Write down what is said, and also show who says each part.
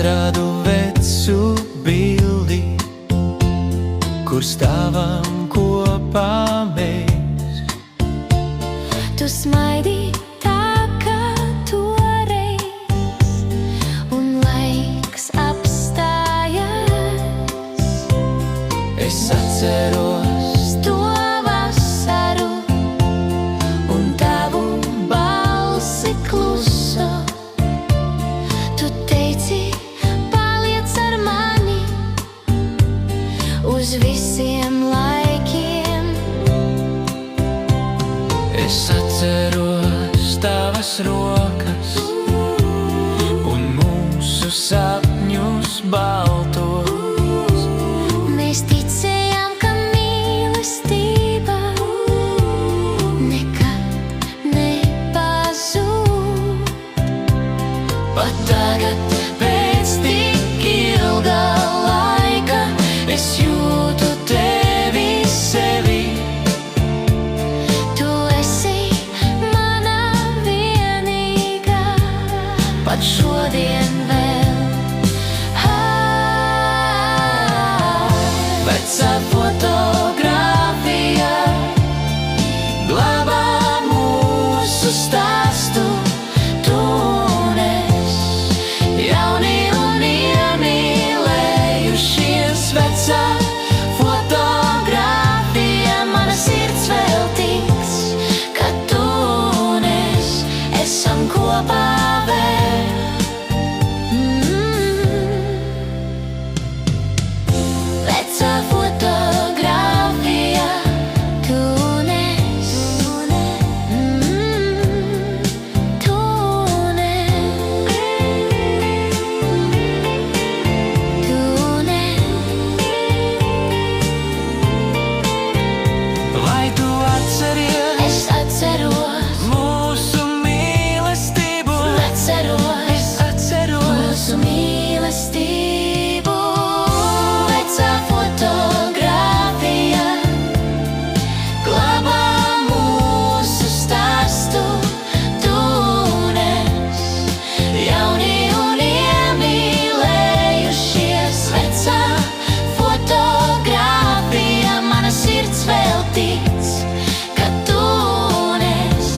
Speaker 1: atradu vecu bildi, kur stāvam kopā mēs.
Speaker 2: Tu smaidīji tā kā toreiz, un laiks apstājās.
Speaker 1: Es atceros
Speaker 2: To vasaru un tavu balsi kluso. Tu teici, paliec ar mani uz visiem laikiem.
Speaker 1: Es atceros tavas rokas un mūsu sapņus balvas.